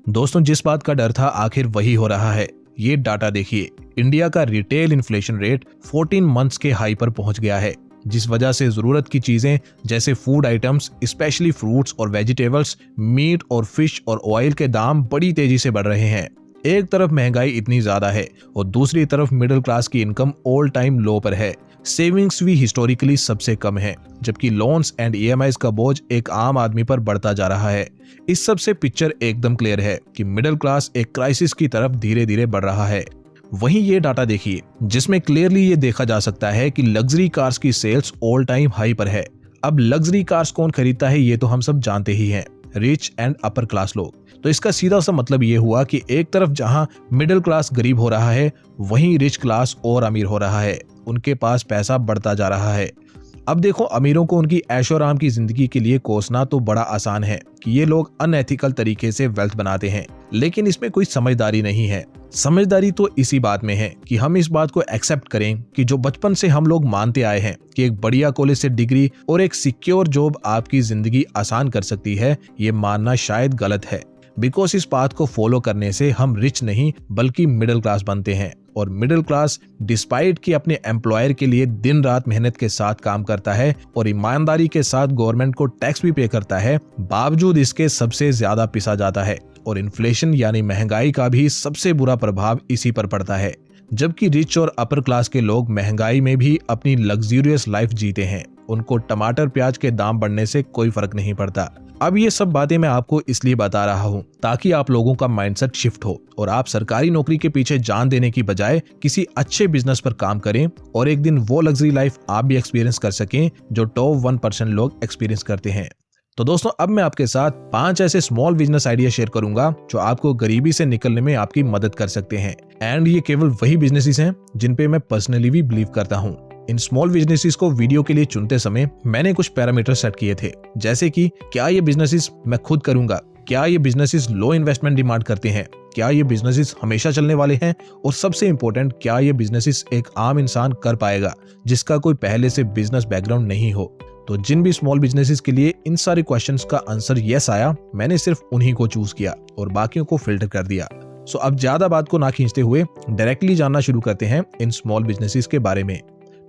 दोस्तों, जिस बात का डर था आखिर वही हो रहा है। ये डाटा देखिए, इंडिया का रिटेल इन्फ्लेशन रेट 14 मंथ्स के हाई पर पहुंच गया है, जिस वजह से जरूरत की चीजें जैसे फूड आइटम्स, स्पेशली फ्रूट्स और वेजिटेबल्स, मीट और फिश और ऑयल के दाम बड़ी तेजी से बढ़ रहे हैं। एक तरफ महंगाई इतनी ज्यादा है और दूसरी तरफ मिडिल क्लास की इनकम ऑल टाइम लो पर है। सेविंग्स भी हिस्टोरिकली सबसे कम है, जबकि लोन्स एंड ईएमआईज का बोझ एक आम आदमी पर बढ़ता जा रहा है। इस सब से पिक्चर एकदम क्लियर है कि मिडिल क्लास एक क्राइसिस की तरफ धीरे धीरे बढ़ रहा है। वहीं ये डाटा देखिए, जिसमें क्लियरली ये देखा जा सकता है कि लग्जरी कार्स की सेल्स ऑल टाइम हाई पर है। अब लग्जरी कार्स कौन खरीदता है ये तो हम सब जानते ही हैं, रिच एंड अपर क्लास लोग। तो इसका सीधा सा मतलब ये हुआ कि एक तरफ जहां मिडिल क्लास गरीब हो रहा है, वहीं रिच क्लास और अमीर हो रहा है। उनके पास पैसा बढ़ता जा रहा है। अब देखो, अमीरों को उनकी ऐशो आराम की जिंदगी के लिए कोसना तो बड़ा आसान है कि ये लोग अनएथिकल तरीके से वेल्थ बनाते हैं, लेकिन इसमें कोई समझदारी नहीं है। समझदारी तो इसी बात में है कि हम इस बात को एक्सेप्ट करें कि जो बचपन से हम लोग मानते आए हैं कि एक बढ़िया कॉलेज से डिग्री और एक सिक्योर जॉब आपकी जिंदगी आसान कर सकती है, ये मानना शायद गलत है। बिकॉज इस बात को फॉलो करने से हम रिच नहीं बल्कि मिडिल क्लास बनते हैं, और मिडिल क्लास डिस्पाइट कि अपने एम्प्लॉयर के लिए दिन रात मेहनत के साथ काम करता है और ईमानदारी के साथ गवर्नमेंट को टैक्स भी पे करता है, बावजूद इसके सबसे ज्यादा पिसा जाता है। और इन्फ्लेशन यानी महंगाई का भी सबसे बुरा प्रभाव इसी पर पड़ता है। जबकि रिच और अपर क्लास के लोग महंगाई में भी अपनी लग्जरियस लाइफ जीते हैं, उनको टमाटर प्याज के दाम बढ़ने से कोई फर्क नहीं पड़ता। अब ये सब बातें मैं आपको इसलिए बता रहा हूँ ताकि आप लोगों का माइंडसेट शिफ्ट हो और आप सरकारी नौकरी के पीछे जान देने की बजाय किसी अच्छे बिजनेस पर काम करें और एक दिन वो लग्जरी लाइफ आप भी एक्सपीरियंस कर सकें जो टॉप 1% लोग एक्सपीरियंस करते हैं। तो दोस्तों, अब मैं आपके साथ 5 ऐसे स्मॉल बिजनेस आइडिया शेयर करूंगा जो आपको गरीबी से निकलने में आपकी मदद कर सकते हैं। एंड ये केवल वही बिजनेसेस हैं जिन पे मैं पर्सनली भी बिलीव करता हूँ। इन स्मॉल बिजनेसेस को वीडियो के लिए चुनते समय मैंने कुछ पैरामीटर सेट किए थे, जैसे कि क्या ये बिजनेसेस मैं खुद करूंगा, क्या ये बिजनेसेस लो इन्वेस्टमेंट डिमांड करते हैं, क्या ये बिजनेसेस हमेशा चलने वाले हैं, और सबसे इंपॉर्टेंट, क्या ये बिजनेसेस एक आम इंसान कर पाएगा जिसका कोई पहले से बिजनेस बैकग्राउंड नहीं हो। तो जिन भी स्मॉल बिजनेसेस के लिए इन सारे क्वेश्चंस का आंसर यस आया, मैंने सिर्फ उन्हीं को चूज किया और बाकियों को फिल्टर कर दिया। सो अब ज्यादा बात को ना खींचते हुए डायरेक्टली जानना शुरू करते हैं इन स्मॉल बिजनेसेस के बारे में।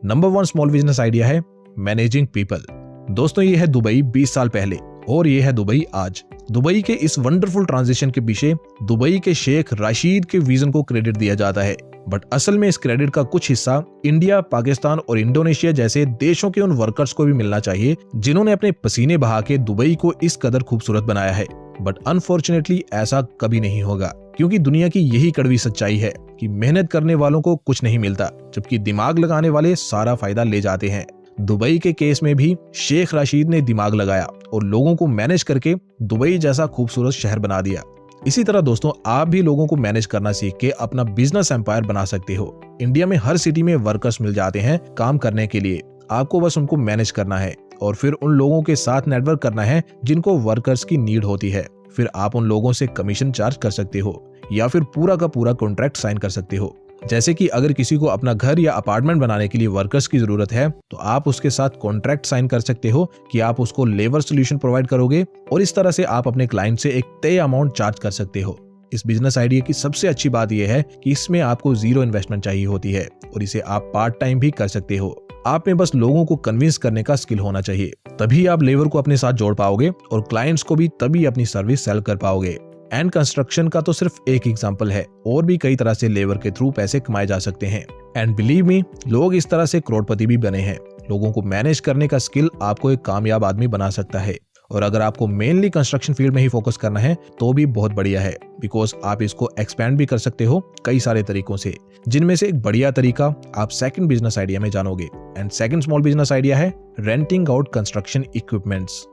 नंबर 1 स्मॉल बिजनेस आइडिया है मैनेजिंग पीपल। दोस्तों, ये है दुबई 20 साल पहले और ये है दुबई आज। दुबई के इस वंडरफुल ट्रांजिशन के पीछे दुबई के शेख राशिद के विजन को क्रेडिट दिया जाता है, बट असल में इस क्रेडिट का कुछ हिस्सा इंडिया, पाकिस्तान और इंडोनेशिया जैसे देशों के उन वर्कर्स को भी मिलना चाहिए जिन्होंने अपने पसीने बहा के दुबई को इस कदर खूबसूरत बनाया है। बट अनफॉर्चुनेटली ऐसा कभी नहीं होगा, क्योंकि दुनिया की यही कड़वी सच्चाई है कि मेहनत करने वालों को कुछ नहीं मिलता, जबकि दिमाग लगाने वाले सारा फायदा ले जाते हैं। दुबई के केस में भी शेख राशिद ने दिमाग लगाया और लोगों को मैनेज करके दुबई जैसा खूबसूरत शहर बना दिया। इसी तरह दोस्तों, आप भी लोगों को मैनेज करना सीख के अपना बिजनेस एम्पायर बना सकते हो। इंडिया में हर सिटी में वर्कर्स मिल जाते हैं काम करने के लिए, आपको बस उनको मैनेज करना है और फिर उन लोगों के साथ नेटवर्क करना है जिनको वर्कर्स की नीड होती है। फिर आप उन लोगों से कमीशन चार्ज कर सकते हो या फिर पूरा का पूरा कॉन्ट्रैक्ट साइन कर सकते हो। जैसे कि अगर किसी को अपना घर या अपार्टमेंट बनाने के लिए वर्कर्स की जरूरत है, तो आप उसके साथ कॉन्ट्रैक्ट साइन कर सकते हो कि आप उसको लेबर सोल्यूशन प्रोवाइड करोगे और इस तरह से आप अपने क्लाइंट से एक तय अमाउंट चार्ज कर सकते हो। इस बिजनेस आइडिया की सबसे अच्छी बात यह है कि इसमें आपको 0 इन्वेस्टमेंट चाहिए होती है और इसे आप पार्ट टाइम भी कर सकते हो। आप में बस लोगों को कन्विंस करने का स्किल होना चाहिए, तभी आप लेबर को अपने साथ जोड़ पाओगे और क्लाइंट्स को भी तभी अपनी सर्विस सेल कर पाओगे। एंड कंस्ट्रक्शन का तो सिर्फ एक एग्जांपल है, और भी कई तरह से लेबर के थ्रू पैसे कमाए जा सकते हैं। एंड बिलीव मी, लोग इस तरह से करोड़पति भी बने हैं। लोगों को मैनेज करने का स्किल आपको एक कामयाब आदमी बना सकता है। और अगर आपको मेनली कंस्ट्रक्शन फील्ड में ही फोकस करना है तो भी बहुत बढ़िया है, बिकॉज आप इसको एक्सपैंड भी कर सकते हो कई सारे तरीकों से, जिनमें से एक बढ़िया तरीका आप सेकंड बिजनेस आइडिया में जानोगे। And second small business idea है रेंटिंग आउट कंस्ट्रक्शन इक्विपमेंट्स।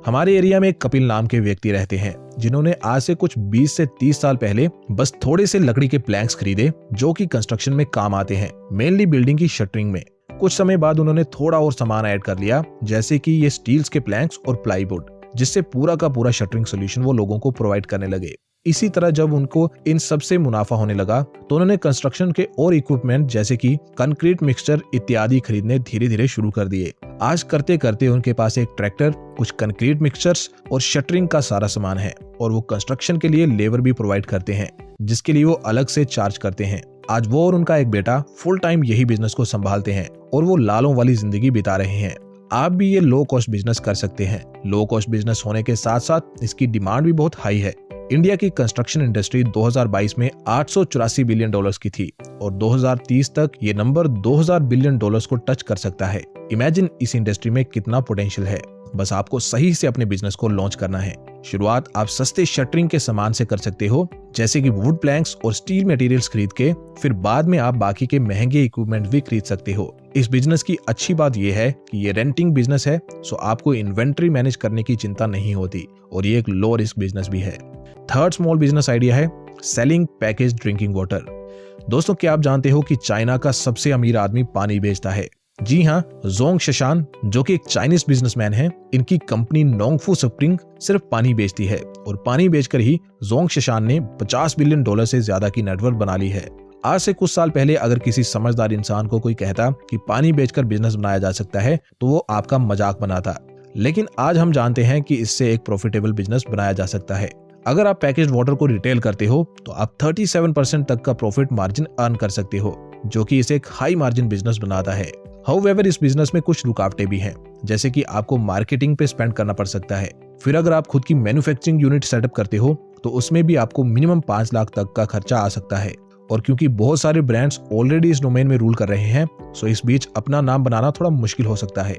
हमारे एरिया में एक कपिल नाम के व्यक्ति रहते हैं जिन्होंने आज से कुछ 20 से 30 साल पहले बस थोड़े से लकड़ी के प्लैंक्स खरीदे जो कि कंस्ट्रक्शन में काम आते हैं, मेनली बिल्डिंग की शटरिंग में। कुछ समय बाद उन्होंने थोड़ा और सामान ऐड कर लिया, जैसे कि ये स्टील्स के प्लैंक्स और प्लाईवुड, जिससे पूरा का पूरा शटरिंग सोल्यूशन वो लोगों को प्रोवाइड करने लगे। इसी तरह जब उनको इन सबसे मुनाफा होने लगा तो उन्होंने कंस्ट्रक्शन के और इक्विपमेंट जैसे कि कंक्रीट मिक्सचर इत्यादि खरीदने धीरे धीरे शुरू कर दिए। आज करते करते उनके पास एक ट्रैक्टर, कुछ कंक्रीट मिक्सचर्स और शटरिंग का सारा सामान है और वो कंस्ट्रक्शन के लिए लेबर भी प्रोवाइड करते हैं जिसके लिए वो अलग से चार्ज करते हैं। आज वो और उनका एक बेटा फुल टाइम यही बिजनेस को संभालते हैं और वो लालों वाली जिंदगी बिता रहे हैं। आप भी ये लो कॉस्ट बिजनेस कर सकते हैं। लो कॉस्ट बिजनेस होने के साथ साथ इसकी डिमांड भी बहुत हाई है। इंडिया की कंस्ट्रक्शन इंडस्ट्री 2022 में 884 बिलियन डॉलर्स की थी और 2030 तक ये नंबर 2000 बिलियन डॉलर्स को टच कर सकता है। इमेजिन इस इंडस्ट्री में कितना पोटेंशियल है। बस आपको सही से अपने बिजनेस को लॉन्च करना है। शुरुआत आप सस्ते शटरिंग के सामान से कर सकते हो जैसे कि वुड प्लैंक्स और स्टील मटेरियल्स खरीद के, फिर बाद में आप बाकी के महंगे इक्विपमेंट भी खरीद सकते हो। इस बिजनेस की अच्छी बात यह है कि ये रेंटिंग बिजनेस है, सो आपको इन्वेंट्री मैनेज करने की चिंता नहीं होती और ये एक लो रिस्क बिजनेस भी है। थर्ड स्मॉल बिजनेस आइडिया है सेलिंग पैकेज ड्रिंकिंग वाटर। दोस्तों, क्या आप जानते हो कि चाइना का सबसे अमीर आदमी पानी बेचता है? जी हाँ, जोंग शशान जो कि एक चाइनीज बिजनेसमैन है, इनकी कंपनी नोंगफू स्प्रिंग सिर्फ पानी बेचती है और पानी बेचकर ही जोंग शशान ने 50 बिलियन डॉलर से ज्यादा की नेटवर्थ बना ली है। आज से कुछ साल पहले अगर किसी समझदार इंसान को कोई कहता कि पानी बेचकर बिजनेस बनाया जा सकता है तो वो आपका मजाक बनाता, लेकिन आज हम जानते हैं कि इससे एक प्रॉफिटेबल बिजनेस बनाया जा सकता है। अगर आप पैकेज्ड वाटर को रिटेल करते हो तो आप 37% तक का प्रॉफिट मार्जिन अर्न कर सकते हो, जो कि इसे एक हाई मार्जिन बिजनेस बनाता है। हाउएवर इस बिजनेस में कुछ रुकावटें भी हैं, जैसे कि आपको मार्केटिंग पे स्पेंड करना पड़ सकता है। फिर अगर आप खुद की मैन्युफैक्चरिंग यूनिट सेटअप करते हो तो उसमें भी आपको मिनिमम 5 लाख तक का खर्चा आ सकता है। और क्योंकि बहुत सारे ब्रांड्स ऑलरेडी इस डोमेन में रूल कर रहे हैं, सो इस बीच अपना नाम बनाना थोड़ा मुश्किल हो सकता है।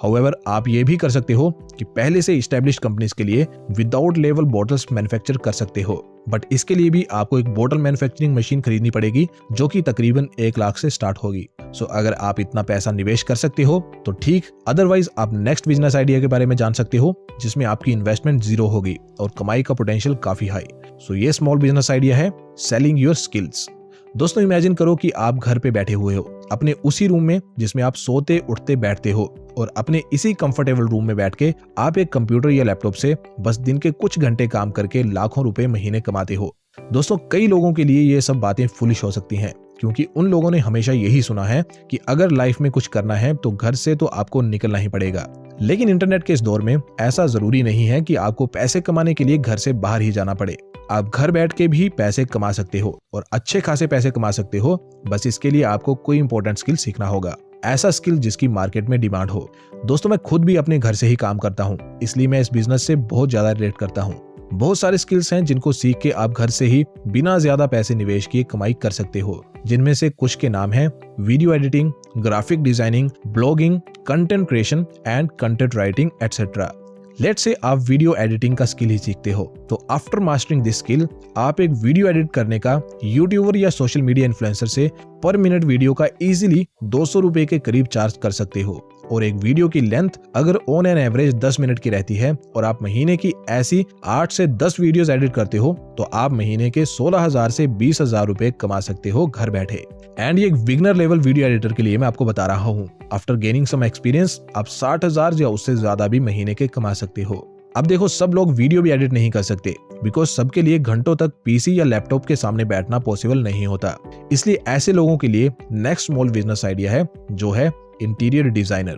हाउएवर आप ये भी कर सकते हो कि पहले से एस्टैब्लिश्ड कंपनीज के लिए विदाउट लेवल बॉटल्स मैन्युफैक्चर कर सकते हो, बट इसके लिए भी आपको एक बॉटल मैन्युफैक्चरिंग मशीन खरीदनी पड़ेगी जो कि तकरीबन 1 लाख से स्टार्ट होगी। सो अगर आप इतना पैसा निवेश कर सकते हो तो ठीक, अदरवाइज आप नेक्स्ट बिजनेस आइडिया के बारे में जान सकते हो जिसमें आपकी इन्वेस्टमेंट 0 होगी और कमाई का पोटेंशियल काफी हाई। सो ये स्मॉल बिजनेस आइडिया है सेलिंग योर स्किल्स। दोस्तों, इमेजिन करो कि आप घर पे बैठे हुए हो अपने उसी रूम में जिसमें आप सोते उठते बैठते हो और अपने इसी कंफर्टेबल रूम में बैठ के आप एक कंप्यूटर या लैपटॉप से बस दिन के कुछ घंटे काम करके लाखों रुपए महीने कमाते हो। दोस्तों, कई लोगों के लिए ये सब बातें फुलिश हो सकती हैं क्योंकि उन लोगों ने हमेशा यही सुना है कि अगर लाइफ में कुछ करना है तो घर से तो आपको निकलना ही पड़ेगा। लेकिन इंटरनेट के इस दौर में ऐसा जरूरी नहीं है कि आपको पैसे कमाने के लिए घर से बाहर ही जाना पड़े। आप घर बैठ के भी पैसे कमा सकते हो और अच्छे खासे पैसे कमा सकते हो। बस इसके लिए आपको कोई इंपॉर्टेंट स्किल सीखना होगा, ऐसा स्किल जिसकी मार्केट में डिमांड हो। दोस्तों, मैं खुद भी अपने घर से ही काम करता हूँ, इसलिए मैं इस बिजनेस से बहुत ज्यादा रिलेट करता हूँ। बहुत सारे स्किल्स हैं जिनको सीख के आप घर से ही बिना ज्यादा पैसे निवेश किए कमाई कर सकते हो, जिनमें से कुछ के नाम हैं video editing, graphic designing, blogging, content creation and content writing etcetera. Let's say आप वीडियो एडिटिंग का स्किल ही सीखते हो तो आफ्टर मास्टरिंग दिस स्किल आप एक वीडियो एडिट करने का यूट्यूबर या सोशल मीडिया इन्फ्लुएंसर से पर मिनट वीडियो का इजीली 200 रुपए के करीब चार्ज कर सकते हो। और एक वीडियो की लेंथ अगर ऑन एन एवरेज 10 मिनट की रहती है और आप महीने की ऐसी 8 से 10 वीडियोस एडिट करते हो तो आप महीने के 16,000 से 20,000 रुपए कमा सकते हो घर बैठे। एंड ये एक बिगनर लेवल वीडियो एडिटर के लिए मैं आपको बता रहा हूँ। आफ्टर गेनिंग सम एक्सपीरियंस आप 60,000 या उससे ज्यादा भी महीने के कमा सकते हो। अब देखो, सब लोग वीडियो भी एडिट नहीं कर सकते बिकॉज सबके लिए घंटों तक पीसी या लैपटॉप के सामने बैठना पॉसिबल नहीं होता। इसलिए ऐसे लोगों के लिए नेक्स्ट स्मॉल बिजनेस आइडिया है जो है इंटीरियर डिजाइनर।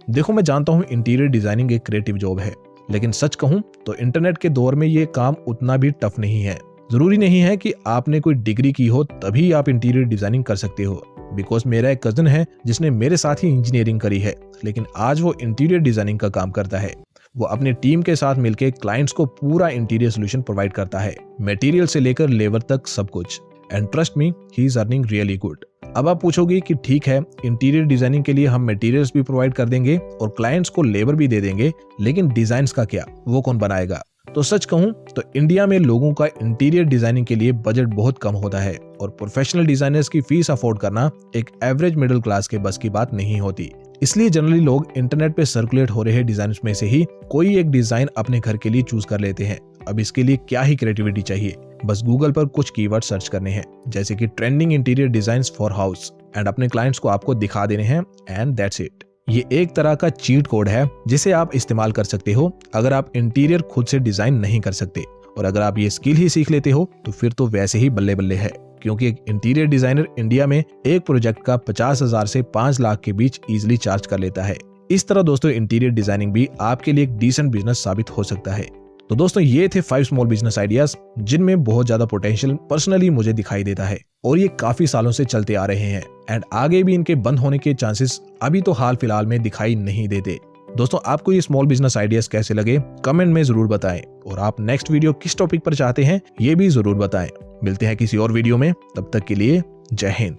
देखो, मैं जानता हूँ इंटीरियर डिजाइनिंग एक क्रिएटिव जॉब है, लेकिन सच कहूँ तो इंटरनेट के दौर में ये काम उतना भी टफ नहीं है। जरूरी नहीं है कि आपने कोई डिग्री की हो तभी आप इंटीरियर डिजाइनिंग कर सकते हो। बिकॉज मेरा एक कजन है जिसने मेरे साथ ही इंजीनियरिंग करी है, लेकिन आज वो इंटीरियर डिजाइनिंग का काम करता है। वो अपने टीम के साथ मिलकर क्लाइंट्स को पूरा इंटीरियर सोल्यूशन प्रोवाइड करता है, मटेरियल से लेकर लेबर तक सब कुछ। And trust me, he is earning really good. अब आप पूछोगे कि ठीक है, इंटीरियर डिजाइनिंग के लिए हम मटेरियल्स भी प्रोवाइड कर देंगे और क्लाइंट्स को लेबर भी दे देंगे, लेकिन डिजाइन्स का क्या, वो कौन बनाएगा? तो सच कहूं तो इंडिया में लोगों का इंटीरियर डिजाइनिंग के लिए बजट बहुत कम होता है और प्रोफेशनल डिजाइनर्स की फीस अफोर्ड करना एक एवरेज मिडिल क्लास के बस की बात नहीं होती। इसलिए जनरली लोग इंटरनेट पे सर्कुलेट हो रहे डिजाइन में से ही कोई एक डिजाइन अपने घर के लिए चूज कर लेते हैं। अब इसके लिए क्या ही क्रिएटिविटी चाहिए, बस गूगल पर कुछ कीवर्ड सर्च करने हैं जैसे कि trending interior designs for house and अपने क्लाइंट्स को आपको दिखा देने हैं एंड दैट्स इट। ये एक तरह का चीट कोड है जिसे आप इस्तेमाल कर सकते हो अगर आप इंटीरियर खुद से डिजाइन नहीं कर सकते और अगर आप ये स्किल ही सीख लेते हो तो फिर तो वैसे ही बल्ले बल्ले है, क्योंकि एक इंटीरियर डिजाइनर इंडिया में एक प्रोजेक्ट का 50,000 से 5 लाख के बीच इजीली चार्ज कर लेता है। इस तरह दोस्तों इंटीरियर डिजाइनिंग भी आपके लिए एक डिसेंट बिजनेस साबित हो सकता है। तो दोस्तों ये थे 5 स्मॉल बिजनेस आइडियाज जिनमें बहुत ज्यादा पोटेंशियल पर्सनली मुझे दिखाई देता है और ये काफी सालों से चलते आ रहे हैं एंड आगे भी इनके बंद होने के चांसेस अभी तो हाल फिलहाल में दिखाई नहीं देते। दोस्तों आपको ये स्मॉल बिजनेस आइडियाज कैसे लगे कमेंट में जरूर बताएं और आप नेक्स्ट वीडियो किस टॉपिक पर चाहते हैं ये भी जरूर बताएं। मिलते हैं किसी और वीडियो में, तब तक के लिए जय हिंद।